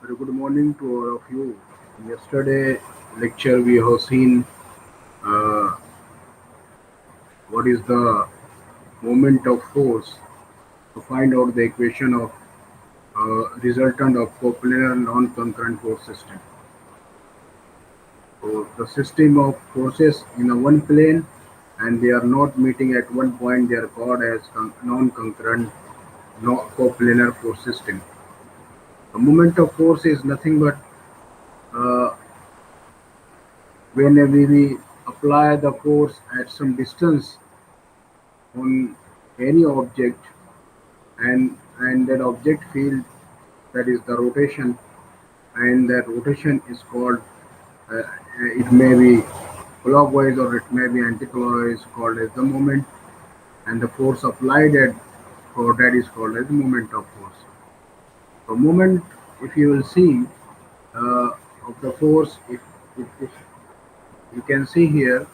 Very good morning to all of you. Yesterday lecture we have seen uh, what is the moment of force to find out the equation of resultant of coplanar non-concurrent force system. So the system of forces in a one plane and they are not meeting at one point, they are called as non-concurrent coplanar force system. The moment of force is nothing but uh, when we apply the force at some distance on any object and that object field, that is the rotation, and that rotation is called uh, it may be clockwise or it may be anti-clockwise, called as the moment, and the force applied at for that is called as the moment of force. The moment, if you will see uh, of the force, if you can see here,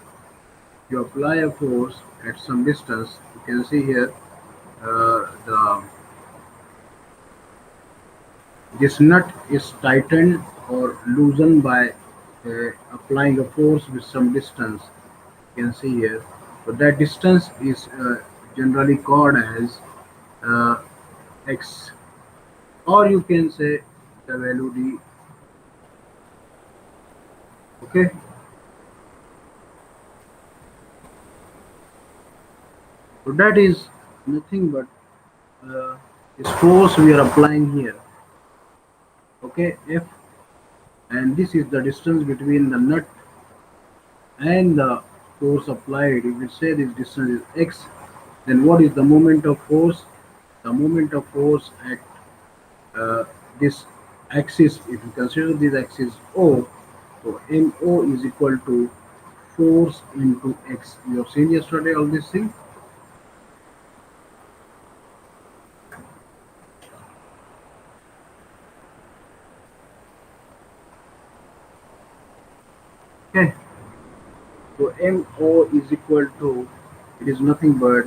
you apply a force at some distance, you can see here the this nut is tightened or loosened by applying a force with some distance. You can see here. So that distance is generally called as uh, x, or you can say the value d. Okay, so that is nothing but uh, this force we are applying here. Okay, F, and this is the distance between the nut and the force applied. If we say this distance is x, then what is the moment of force? The moment of force at uh, this axis, if you consider this axis O, so MO is equal to force into x. You have seen yesterday all this thing. Okay, so MO is equal to, it is nothing but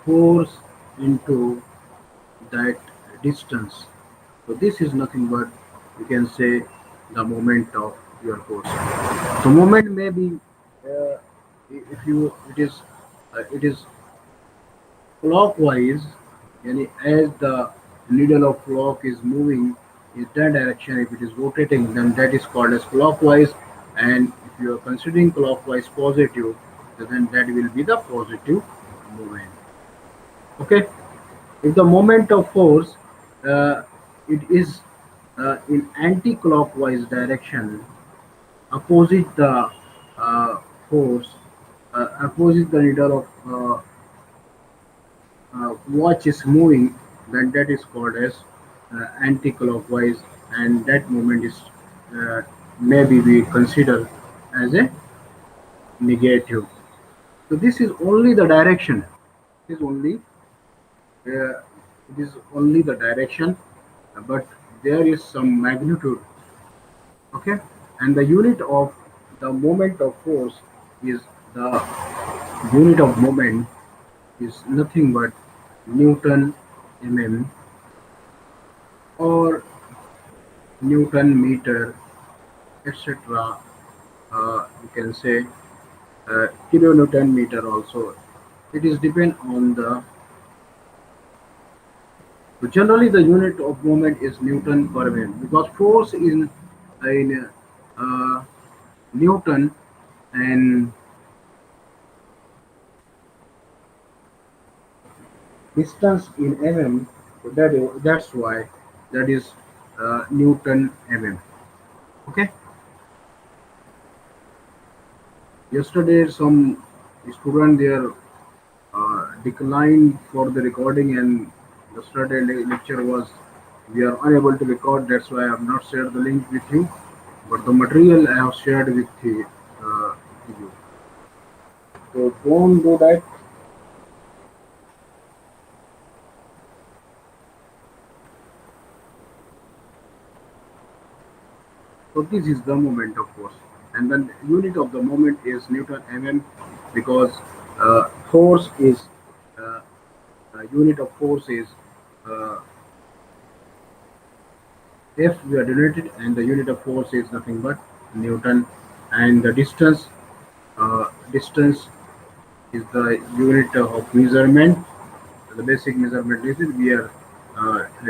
force into that distance. So this is nothing but, you can say, the moment of your force. So moment may be uh, if you it is clockwise, yani as the needle of clock is moving in that direction. If it is rotating, then that is called as clockwise. And if you are considering clockwise positive, then that will be the positive moment. Okay. If the moment of force uh, it is in anti-clockwise direction, opposite the force, opposite the needle of watch is moving, then that is called as anti-clockwise, and that moment is uh, maybe we consider as a negative. So this is only the direction. It is only uh, it is only the direction, but there is some magnitude. Okay, and the unit of the moment of force is the unit of moment is nothing but Newton mm or Newton meter, etc. You can say kilonewton meter also. It is depend on the. So generally, the unit of moment is Newton per minute because force in Newton and distance in mm. So that's why that is Newton mm. Okay. Yesterday, some student there declined for the recording, and yesterday lecture was we are unable to record. That's why I have not shared the link with you, but the material I have shared with you. So don't do that. So this is the moment of force, and then unit of the moment is Newton mm because force is uh, unit of force is uh, F we are denoted, and the unit of force is nothing but Newton, and the distance is the unit of measurement. The basic measurement is we are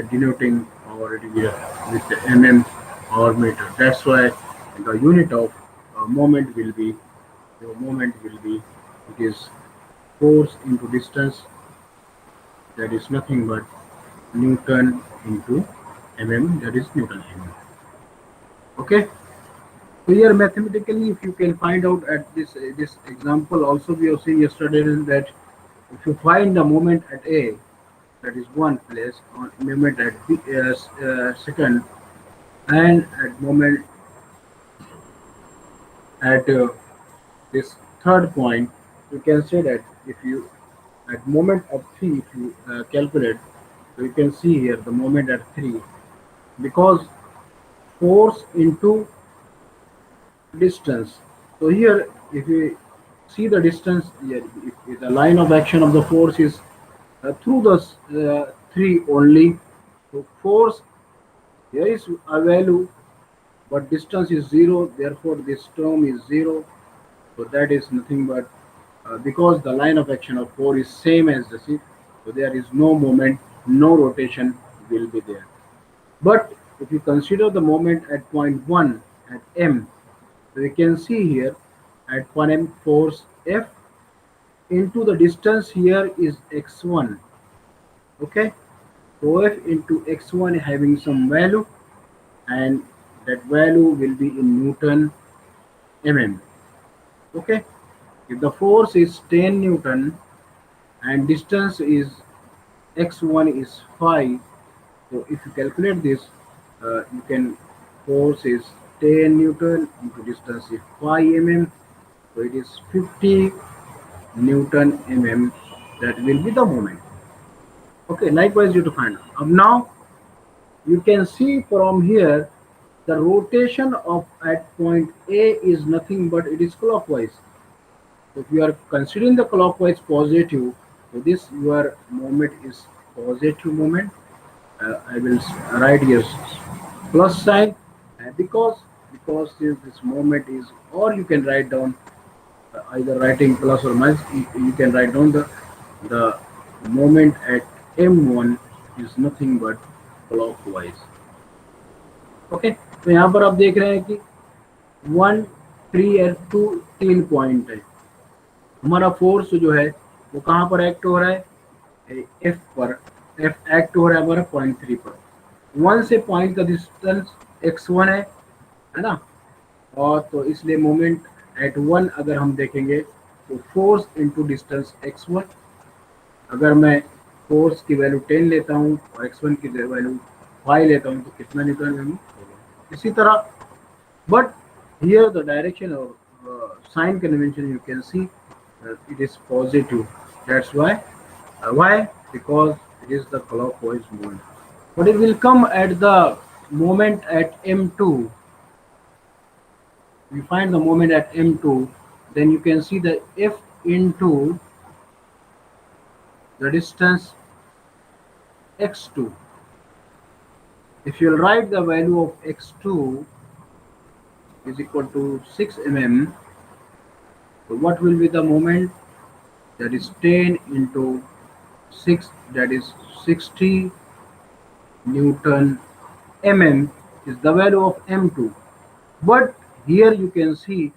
denoting our area with the mm or meter. That's why the unit of moment will be it is force into distance, that is nothing but Newton into mm, that is Newton mm. Okay. So here mathematically, if you can find out at this example, also we have seen yesterday that if you find the moment at A, that is one place, on moment at B, second, and at moment at this third point, you can say that if you at moment at 3, if you calculate, so you can see here the moment at 3, because force into distance. So here, if you see the distance here, if the line of action of the force is through the 3 only, so force here is a value, but distance is 0, therefore this term is 0. So that is nothing but because the line of action of 4 is same as the 6, so there is no moment, no rotation will be there. But if you consider the moment at point 1 at M, so you can see here at point M force F into the distance here is x1. Okay, so F into x1 having some value, and that value will be in Newton mm. Okay, if the force is 10 Newton and distance is x1 is 5, so if you calculate this, you can force is 10 Newton into distance is 5 mm, so it is 50 Newton mm, that will be the moment. Okay, likewise you to find out. Now you can see from here the rotation of at point A is nothing but it is clockwise. So if you are considering the clockwise positive, so this your moment is positive moment. I will write here plus sign, because this moment is, or you can write down either writing plus or minus. You can write down the moment at m1 is nothing but clockwise. Okay, तो यहाँ पर आप देख रहे हैं कि 1 3 और 2 3 point है। हमारा फोर्स जो है वो कहाँ पर एक्ट हो रहा है, एफ पर। एफ एक्ट हो रहा है हमारा पॉइंट 3 पर। 1 से पॉइंट का डिस्टेंस x1 है ना, और तो इसलिए मोमेंट एट 1 अगर हम देखेंगे तो फोर्स इंटू डिस्टेंस x1। अगर मैं फोर्स की वैल्यू 10 लेता हूँ और x1 की वैल्यू 5 लेता हूँ तो कितना न्यूटन होगा। इसी तरह, but here the direction or sign convention you can see it is positive. That's why because it is the clockwise movement. But it will come at the moment at m2. We find the moment at m2, then you can see the f into the distance x2. If you write the value of x2 is equal to 6 mm, so what will be the moment? That is 10 into 6, that is 60 Newton mm is the value of m2. But here you can see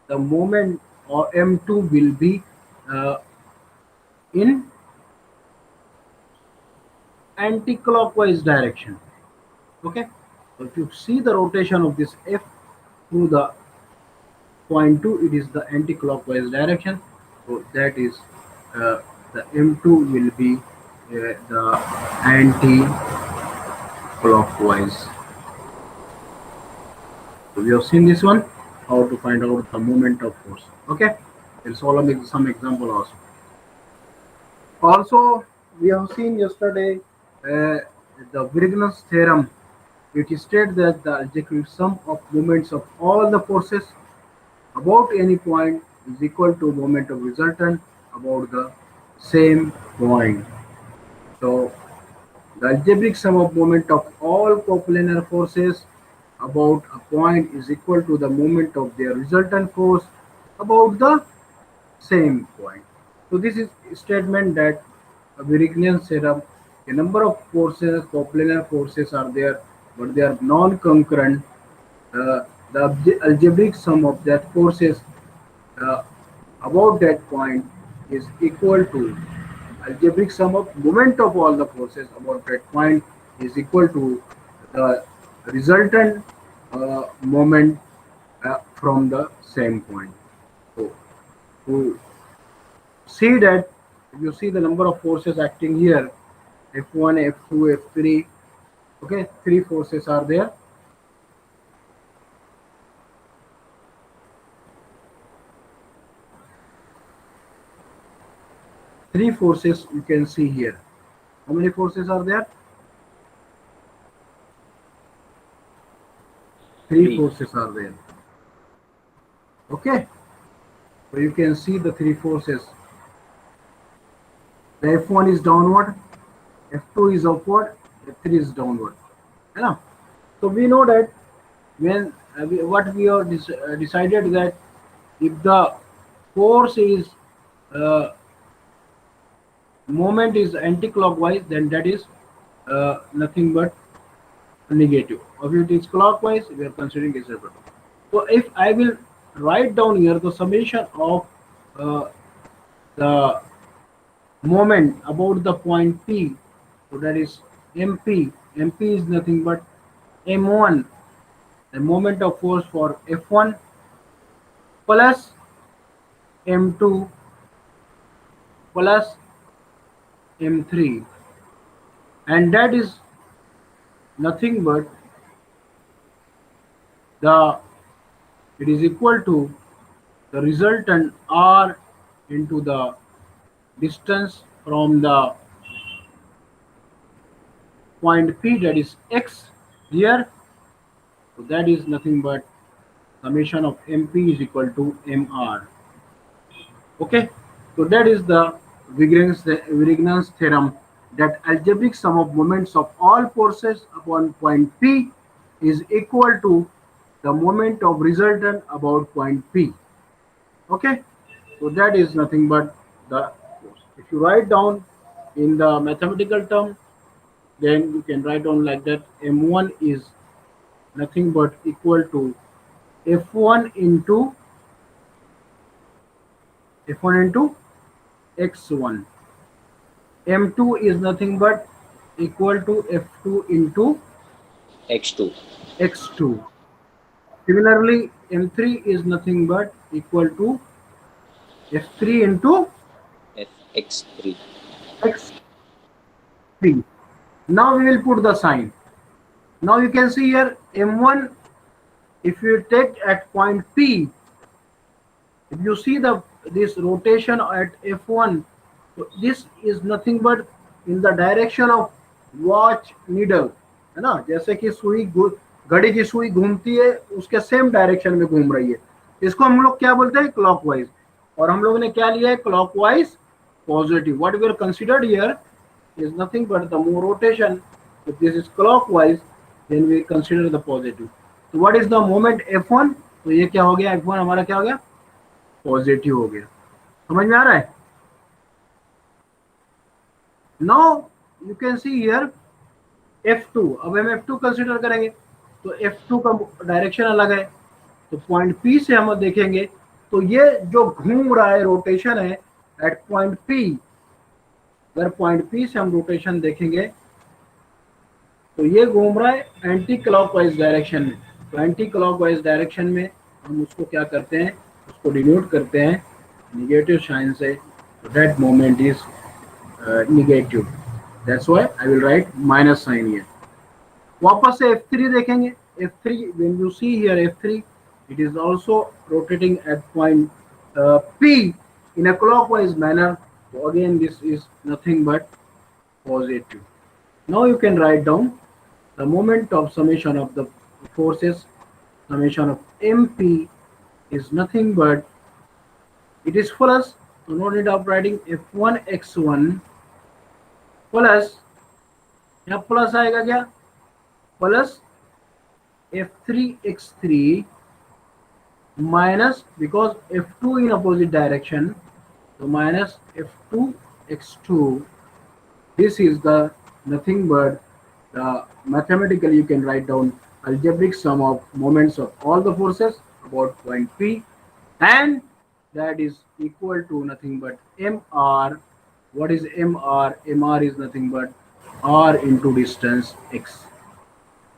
the moment or m2 will be uh, in anti-clockwise direction. Okay, so if you see the rotation of this f through the point 2, it is the anti-clockwise direction, so that is the m2 will be the anti-clockwise. So we have seen this one, how to find out the moment of force. Okay, we'll solve some example also. Also, we have seen yesterday the Briggs theorem. It states that the algebraic sum of moments of all the forces about any point is equal to moment of resultant about the same point. So The algebraic sum of moment of all coplanar forces about a point is equal to the moment of their resultant force about the same point. So this is a statement that a Wigner's theorem, a number of forces, coplanar forces are there, but they are non-concurrent. The algebraic sum of that forces uh, about that point is equal to algebraic sum of moment of all the forces about that point is equal to the resultant moment from the same point. So to see that, if you see the number of forces acting here, F1, F2, F3, okay, three forces are there. Three forces you can see here. How many forces are there? Three Three. forces are there. Okay, so you can see the three forces. The F1 is downward, F2 is upward, F3 is downward. You know? So we know that when what we are decided that if the force is uh, moment is anti-clockwise, then that is nothing but negative. Or if it is clockwise, we are considering it as a. So if I will write down here the summation of uh, the moment about the point P, so that is MP. MP is nothing but M1, the moment of force for F1 plus M2 plus M3, and that is nothing but the it is equal to the resultant R into the distance from the point P, that is X here. So that is nothing but summation of MP is equal to MR. Okay, so that is the Wigner's theorem, that algebraic sum of moments of all forces upon point P is equal to the moment of resultant about point P. Okay, so that is nothing but the force. If you write down in the mathematical term, then you can write down like that: M1 is nothing but equal to F1 into F1 into X1. M2 is nothing but equal to F2 into X2. X2. Similarly, M3 is nothing but equal to F3 into X3. X3. Now we will put the sign. Now you can see here M1, if you take at point P, if you see the this rotation at F1, so this is nothing but in the direction of watch needle, है ना, जैसे कि घड़ी की सुई घूमती है उसके सेम डायरेक्शन में घूम रही है, इसको हम लोग क्या बोलते हैं, क्लॉकवाइज। और हम लोगों ने क्या लिया है, clockwise positive. What we are considered here is nothing but the more rotation. If this is clockwise, then we consider the positive. So what is the moment F1? तो ये क्या हो गया, F1 हमारा क्या हो गया, पॉजिटिव हो गया। समझ में आ रहा है? Now you can see here F2। अब हम F2 कंसिडर करेंगे, तो F2 का डायरेक्शन अलग है। तो पॉइंट P से हम देखेंगे तो ये जो घूम रहा है रोटेशन है एट पॉइंट P, अगर पॉइंट P से हम रोटेशन देखेंगे तो ये घूम रहा है एंटी क्लॉकवाइज डायरेक्शन में। तो एंटी क्लॉकवाइज डायरेक्शन में हम उसको क्या करते हैं, उसको डिनोट करते हैं निगेटिव साइन से। That moment is negative, that's why I will write minus sign here. वापस से F3 देखेंगे। F3, when you see here F3, it is also rotating at point P in a clockwise manner. So again this is nothing but positive. Now you can write down the moment of summation of the forces, summation of MP is nothing but it is plus, so no need of writing F1 x1 plus यहाँ plus आएगा क्या, plus F3x3 minus, because F2 in opposite direction, so minus F2x2. This is the nothing but the mathematically you can write down algebraic sum of moments of all the forces about point P, and that is equal to nothing but mr. What is mr? Mr is nothing but r into distance x.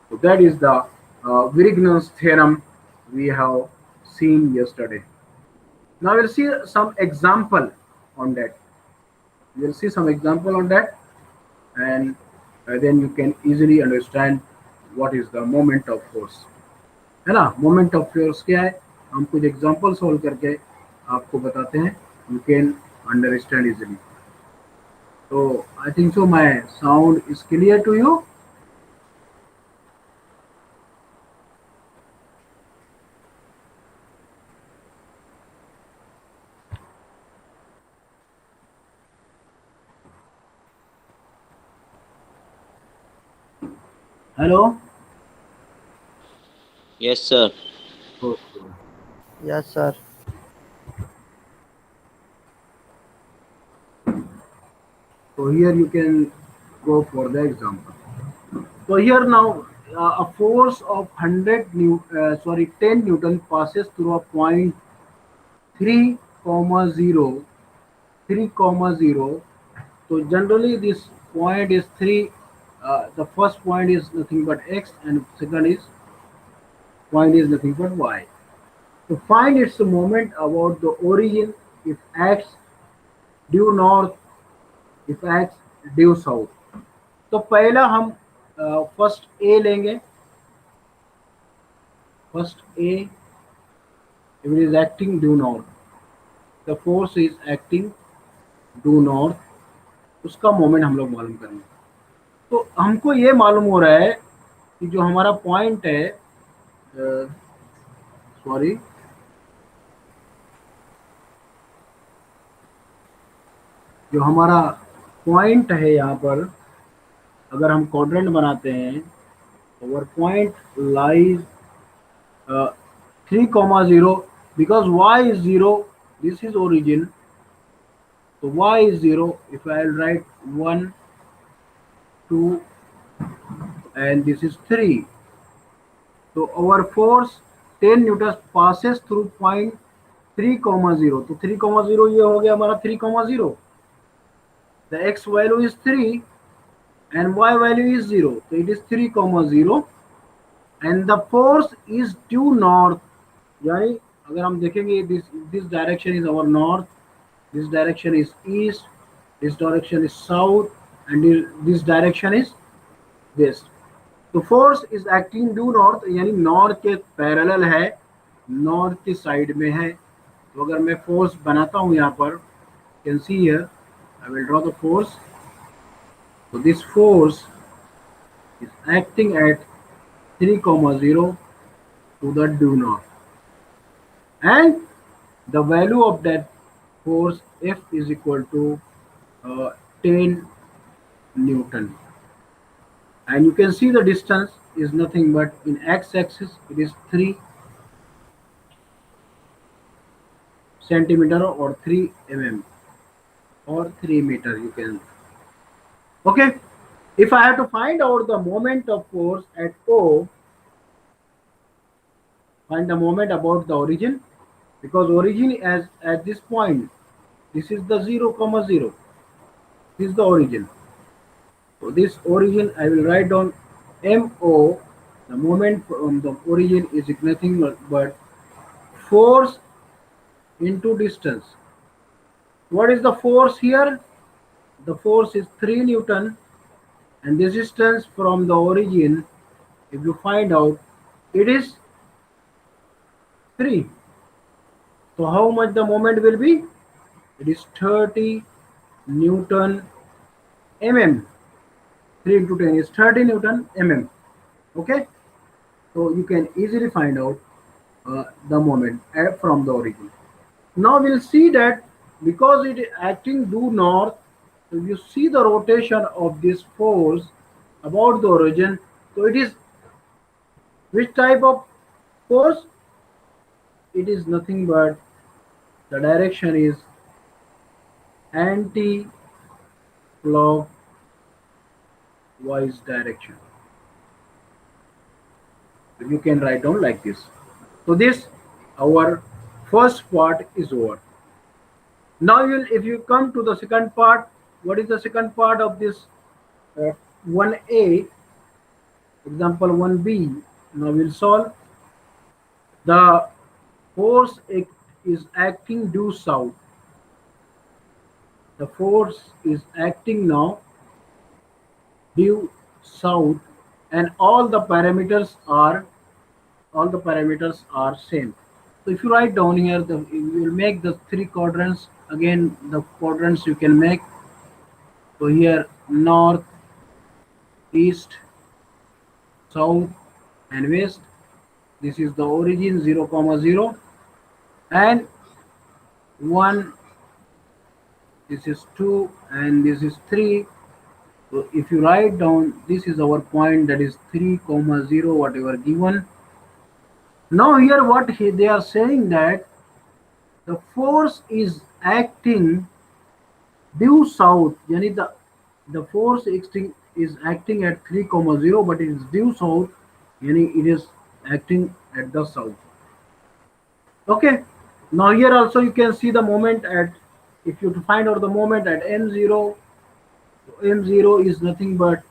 So that is the Vrignon's theorem we have seen yesterday. Now we'll see some example on that. We'll see some example on that, and then you can easily understand what is the moment of force. है ना, moment of force क्या है, हम कुछ example solve करके आपको बताते हैं, यू कैन अंडरस्टैंड इजीली. तो I think so my sound is clear to you. Hello. Yes, sir. Yes, sir. So here you can go for the example. So here now a force of 10 Newton passes through a point 3 comma 0, 3 comma 0. So generally this point is 3. The first point is nothing but x, and second is point is nothing but y. To find its moment about the origin, if x due north, if x due south. तो पहला हम first A लेंगे. First A, if it is acting due north, the force is acting due north, उसका moment हम लोग मालूम करेंगे. तो हमको ये मालूम हो रहा है कि जो हमारा पॉइंट है, सॉरी, जो हमारा पॉइंट है यहाँ पर, अगर हम क्वाड्रेंट बनाते हैं, our point lies 3 comma 0, because y is 0, this is origin, so y is 0. If I will write 1, 2, and this is 3, so our force 10 newtons passes through point 3 comma 0. तो 3 comma 0 ये हो गया हमारा 3 comma 0. The x value is 3 and y value is 0, so it is 3 comma 0, and the force is due north. यानी अगर हम देखेंगे, this direction is our north, this direction is east, this direction is south, and this direction is west. तो force is acting due north, यानी north के parallel है, north की side में है. तो अगर मैं फोर्स बनाता हूं यहाँ पर, can see here, I will draw the force. So this force is acting at 3 comma 0 to the due north, and the value of that force F is equal to 10 Newton, and you can see the distance is nothing but in x-axis it is 3 centimeter or 3 mm or 3 meter, you can. Okay, if I have to find out the moment of force at O, find the moment about the origin, because origin as at this point, this is the 0 comma 0, this is the origin. So this origin I will write down MO. The moment from the origin is nothing but force into distance. What is the force here? The force is 3 Newton, and this distance from the origin, if you find out, it is 3. So how much the moment will be? It is 30 Newton mm. 3 into 10 is 30 Newton mm. Okay, so you can easily find out the moment from the origin. Now we'll see that because it is acting due north, so you see the rotation of this force about the origin. So it is which type of force? It is nothing but the direction is anti-clockwise direction. You can write down like this. So this our first part is over. Now if you come to the second part, what is the second part of this 1a, example 1b? Now we'll solve. The force is acting due south. The force is acting now due south, and all the parameters are same. So if you write down here, you will make the three quadrants. Again, the quadrants you can make. So here north, east, south, and west. This is the origin 0, comma 0, and 1. This is 2, and this is 3. So if you write down, this is our point, that is 3, comma 0, whatever given. Now here they are saying that the force is acting due south. Yani the force is acting at 3, comma 0, but it is due south. Yani it is acting at the south. Okay. Now here also you can see the moment at, if you find out the moment at m0, m0 is nothing but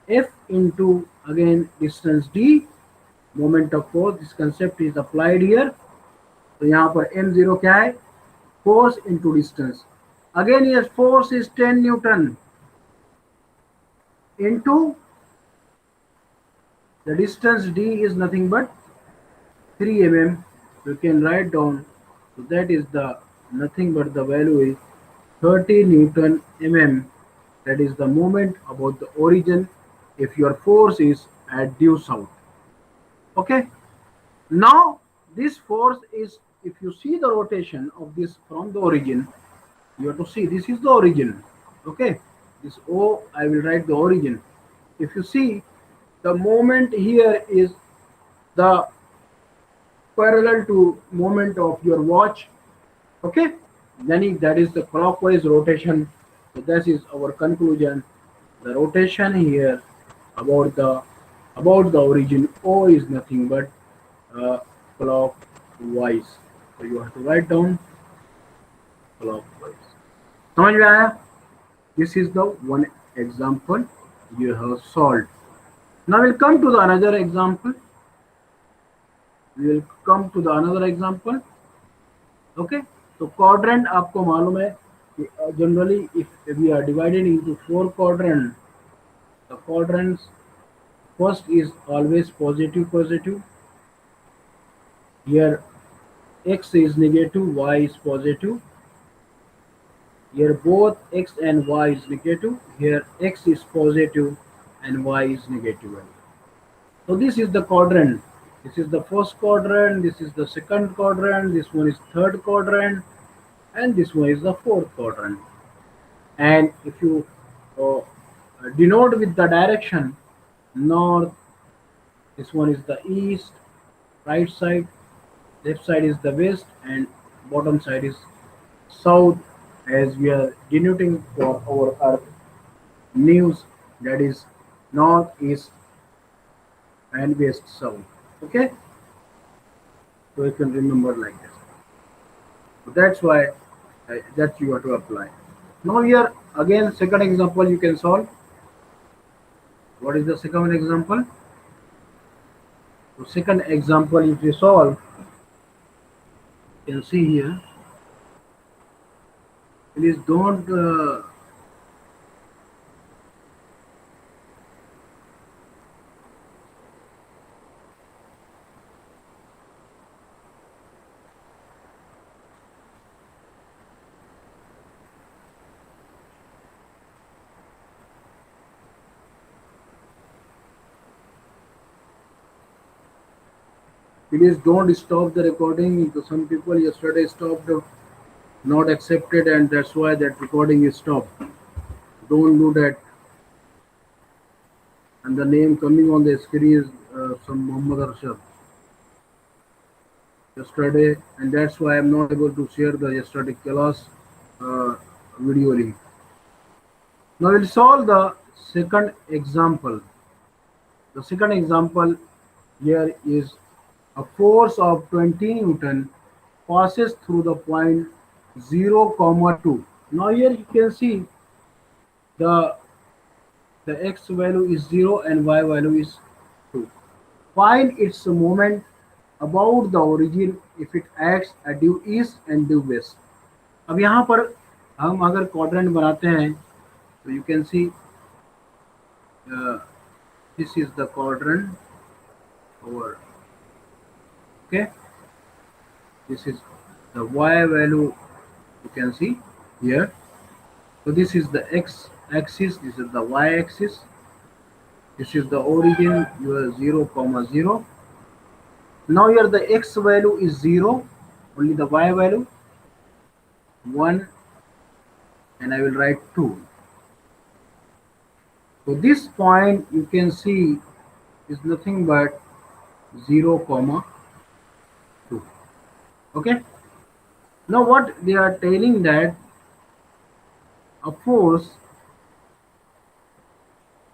f into again distance d, moment of force. This concept is applied here. तो यहाँ पर m0 क्या है? Force into distance. Again here force is 10 Newton into the distance d is nothing but 3 mm. You can write down. So that is the nothing but the value is 30 Newton mm. That is the moment about the origin if your force is at due south. Okay. Now this force is, if you see the rotation of this from the origin, you have to see this is the origin. Okay, this O, I will write the origin. If you see the moment here is the parallel to moment of your watch. Okay, then that is the clockwise rotation. So this is our conclusion. The rotation here about the origin O is nothing but uh, clockwise. So you have to write down clockwise. समझ में आया? This is the one example you have solved. Now we'll come to the another example. Okay. So quadrant आपको मालूम है कि generally if we are divided into 4 quadrants, the quadrants first is always positive. Here x is negative, y is positive. Here both x and y is negative. Here x is positive and y is negative. So this is the quadrant. This is the first quadrant. This is the second quadrant. This one is third quadrant, and this one is the fourth quadrant. And if you denote with the direction north, this one is the east, right side, left side is the west, and bottom side is south, as we are denoting for our earth news, that is north, east, and west, south. Okay, so you can remember like this. So that's why that you have to apply. Now here again second example you can solve. What is the second example? So second example, if you solve, you can see here. Please don't please don't stop the recording. Some people yesterday stopped, not accepted, and that's why that recording is stopped. Don't do that. and the name coming on the screen is some Muhammad Arshad yesterday, and that's why I'm not able to share the yesterday class uh, video link. Now we'll solve the second example. The second example here is a force of 20 Newton passes through the point 0, 2. Now here you can see the the x value is 0 and y value is 2. Find its moment about the origin if it acts at due east and due west. अब यहाँ पर हम अगर quadrant बनाते हैं तो you can see uh, this is the quadrant over, okay, this is the y value you can see here. So this is the x axis, this is the y axis, this is the origin your 0, 0. Now here the x value is 0, only the y value 1, and I will write 2. So this point you can see is nothing but 0, 2. Okay. Now what they are telling that a force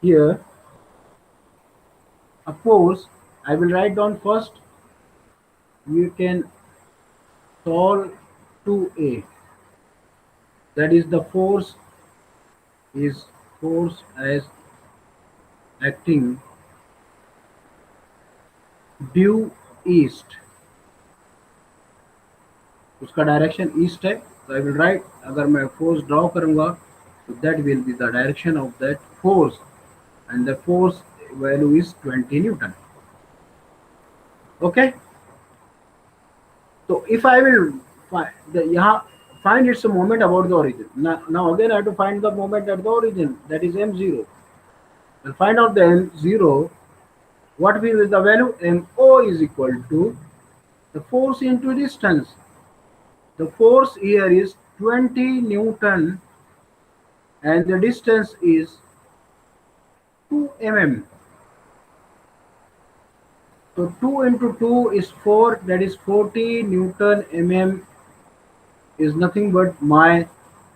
here, a force, I will write down first. You can solve 2a. That is the force is force as acting due east. उसका direction east है, तो आई will right, अगर मैं force draw करूंगा तो that will be the direction of that force, and the force value is 20 Newton. Okay, so if I will find its moment about the origin. Now again I have to find the moment at the origin, that is m0. I'll find out the m0. What will be the value? Mo is equal to the force into distance. The force here is 20 Newton and the distance is 2 mm. So 2 into 2 is 4, that is 40 Newton mm is nothing but my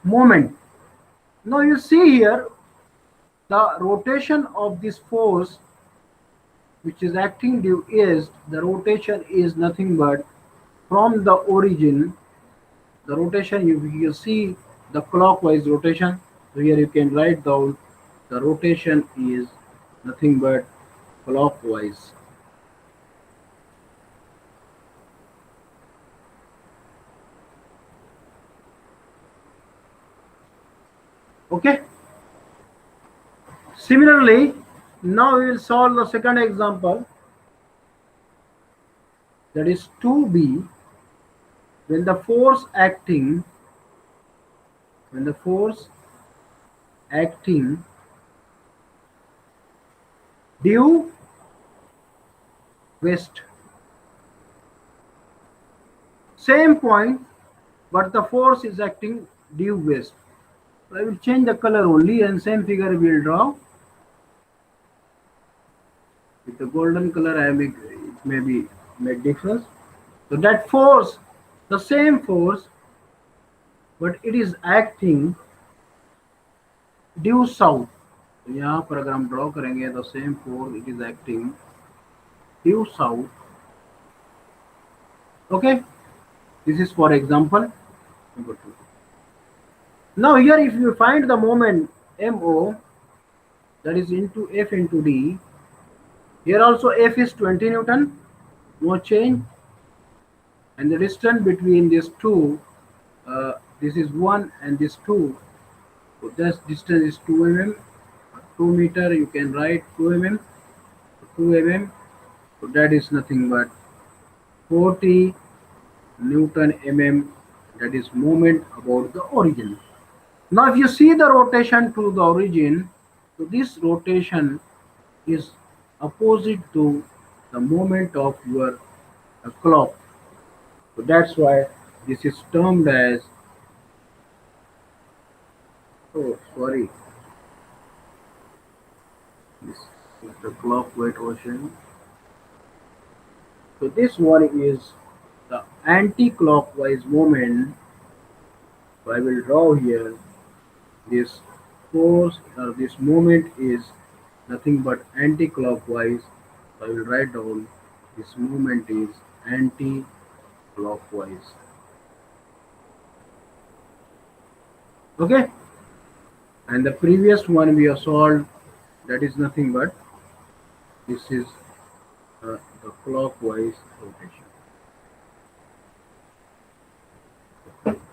moment. Now you see here the rotation of this force which is acting due east, the rotation is nothing but from the origin. The rotation, you see the clockwise rotation. So here you can write down the rotation is nothing but clockwise. Okay. Similarly, now we will solve the second example, that is 2b. When the force acting due west, same point but the force is acting due west. So I will change the color only and same figure we will draw with the golden color. It may be make difference. So that force, the same force, but it is acting due south. तो यहाँ पर अगर हम draw करेंगे the same force, it is acting due south. Okay, this is for example number 2. Now here if you find the moment MO, that is into F into D, here also F is 20 Newton, no change, and the distance between these two, this is 1 and this 2, so this distance is 2 mm, 2 meter, you can write 2 mm, 2 mm, so that is nothing but 40 Newton mm, that is moment about the origin. Now if you see the rotation to the origin, so this rotation is opposite to the moment of your clock. So that's why this is termed as, oh sorry, this is the clockwise motion. So this one is the anti-clockwise movement. So I will draw here this force or this movement is nothing but anti-clockwise. So I will write down this movement is anti-clockwise. Okay, and the previous one we have solved, that is nothing but this is the clockwise rotation.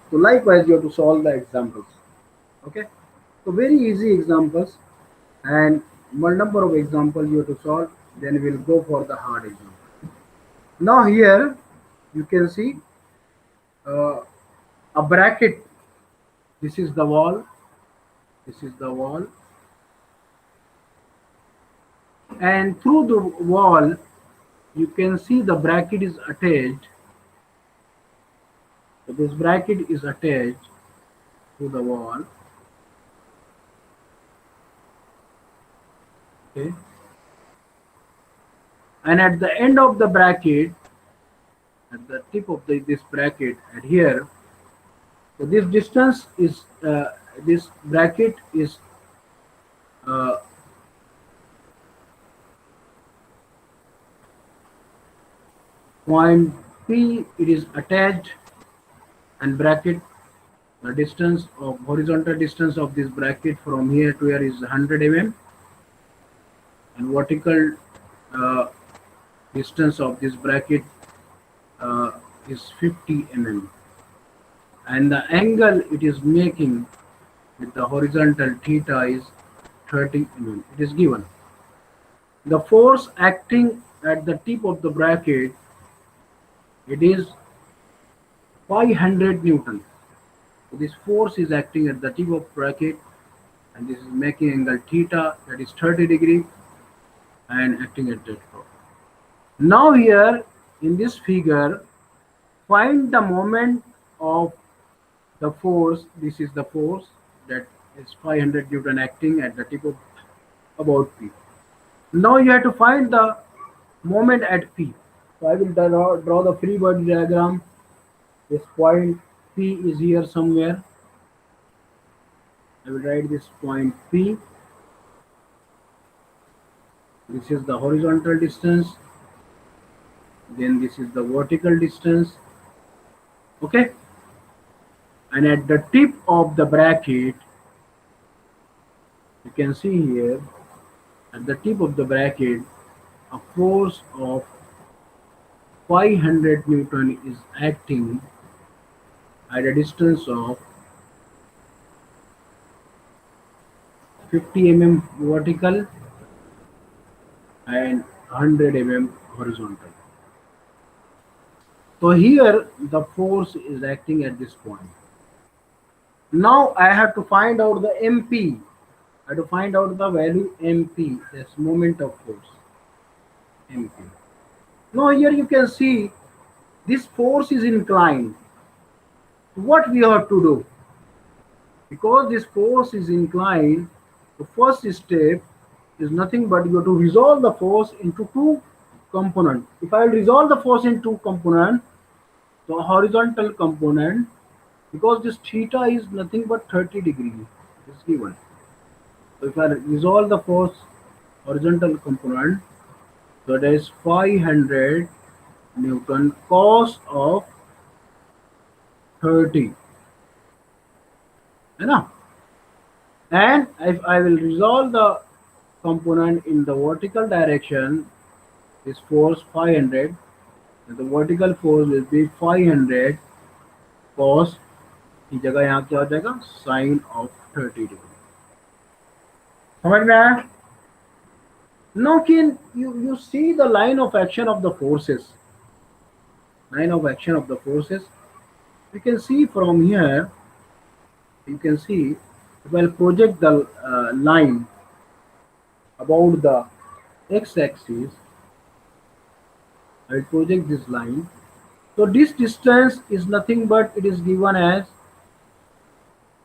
So likewise you have to solve the examples. Okay, so very easy examples and one number of examples you have to solve, then we'll go for the hard example. Now here you can see uh, a bracket. This is the wall, this is the wall, and through the wall you can see the bracket is attached. So this bracket is attached to the wall. Okay, and at the end of the bracket, at the tip of this bracket at here, so this distance is this bracket is uh, point P, it is attached, and bracket, the distance of horizontal distance of this bracket from here to here is 100 mm, and vertical uh, distance of this bracket uh, is 50 mm, and the angle it is making with the horizontal theta is 30 mm. It is given. The force acting at the tip of the bracket, it is 500 Newton. So this force is acting at the tip of bracket, and this is making angle theta, that is 30 degree, and acting at that point. Now here in this figure, find the moment of the force. This is the force that is 500 Newton acting at the tip of about P. Now you have to find the moment at P. So I will draw the free body diagram. This point P is here somewhere. I will write this point P. This is the horizontal distance. Then this is the vertical distance. Okay. And at the tip of the bracket, you can see here, at the tip of the bracket, a force of 500 Newton is acting at a distance of 50 mm vertical and 100 mm horizontal. So here the force is acting at this point. Now I have to find out the MP. I have to find out the value MP, that's moment of force, MP. Now here you can see this force is inclined. What we have to do? Because this force is inclined, the first step is nothing but you have to resolve the force into two components. If I resolve the force into two components, the horizontal component, because this theta is nothing but 30 degree is given. So if I resolve the force horizontal component, so that is 500 Newton cos of 30. Enough. And if I will resolve the component in the vertical direction, this force 500, the vertical force will be 500 cos की जगह यहाँ क्या हो जाएगा sign of 30 degree. समझ में आया? Now can you see the line of action of the forces? Line of action of the forces. You can see from here. You can see if I project the line about the x-axis, I will project this line. So this distance is nothing but it is given as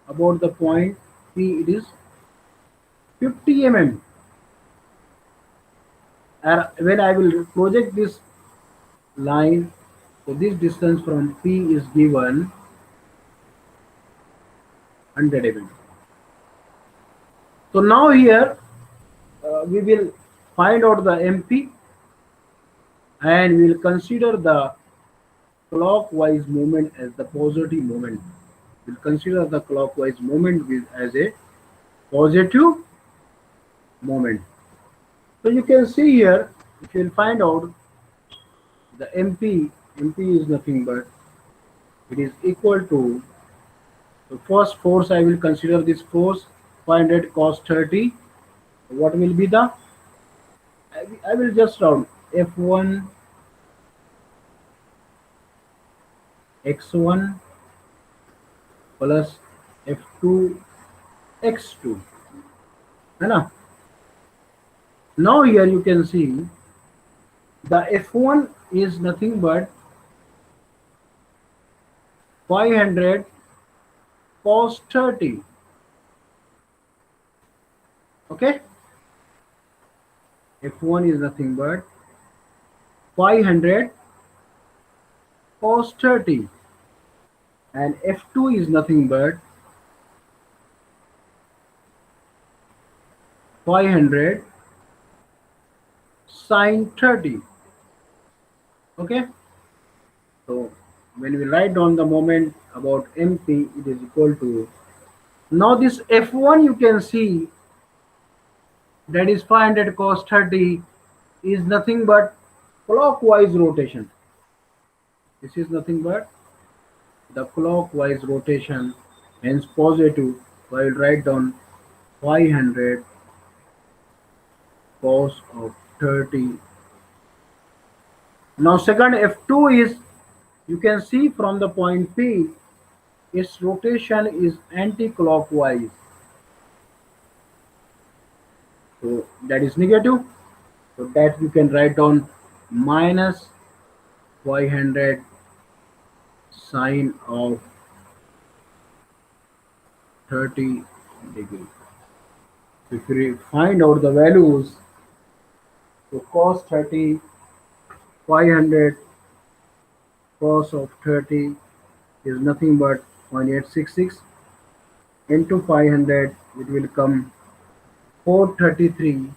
about the point P, it is 50 mm. And when I will project this line, so this distance from P is given 100 mm. So now here we will find out the MP and we will consider the clockwise movement as the positive moment. We'll consider the clockwise movement as a positive moment. So you can see here, if you'll find out the MP is nothing but it is equal to the first force. I will consider this force 500 cos 30. What will be the? I will just round F1 x1 plus F2 x2. है ना? Now here you can see the F1 is nothing but 500 cos 30. Okay, F1 is nothing but 500 cos 30 and F2 is nothing but 500 sin 30. Okay, so when we write down the moment about MP, it is equal to, now this F1 you can see that is 500 cos 30 is nothing but clockwise rotation. This is nothing but the clockwise rotation, hence positive. So I will write down 500 cos of 30. Now second F2 is, you can see from the point P, its rotation is anti-clockwise. So that is negative. So that you can write down minus 500 sine of 30 degree. If we find out the values, so cos 30, 500 cos of 30 is nothing but 0.866 into 500, it will come 433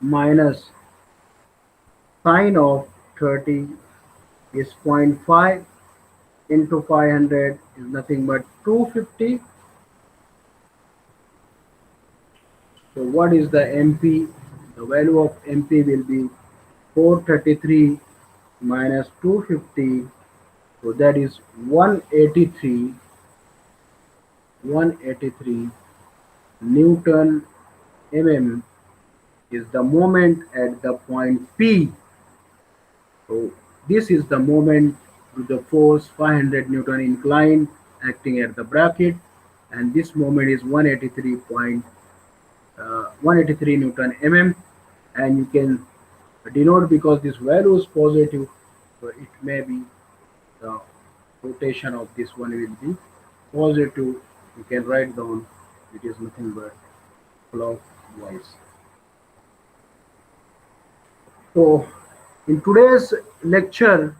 minus sine of 30 is 0.5 into 500 is nothing but 250. So what is the MP? The value of MP will be 433 minus 250. So that is 183 Newton mm is the moment at the point P. So this is the moment with the force 500 Newton inclined acting at the bracket, and this moment is 183 Newton mm, and you can denote, because this value is positive, so it may be the rotation of this one will be positive. You can write down it is nothing but clockwise. So in today's lecture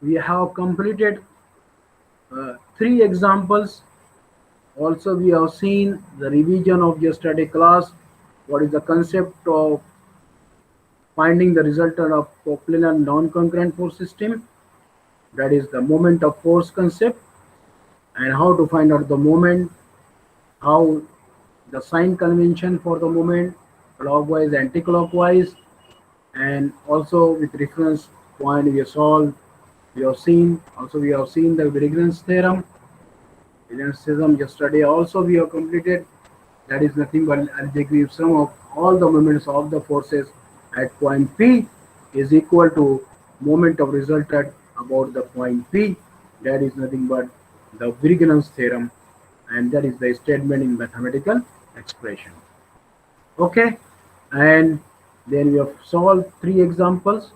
we have completed 3 examples. Also we have seen the revision of yesterday class, what is the concept of finding the resultant of coplanar non-concurrent force system, that is the moment of force concept, and how to find out the moment, how the sign convention for the moment, clockwise, anti-clockwise, and also with reference point we have solved, we have seen the Huygens theorem. Huygens yesterday also we have completed, that is nothing but algebraic sum of all the moments of the forces at point P is equal to moment of resultant about the point P, that is nothing but the Huygens theorem, and that is the statement in mathematical expression. Okay, and then we have solved 3 examples.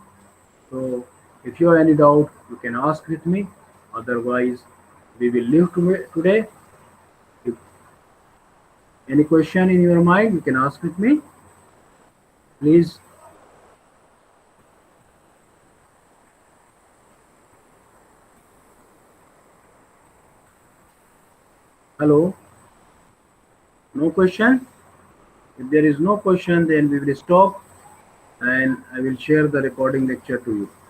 So if you have any doubt, you can ask with me. Otherwise, we will leave today. If Any question in your mind, you can ask with me, please. Hello, no question? If there is no question, then we will stop and I will share the recording lecture to you.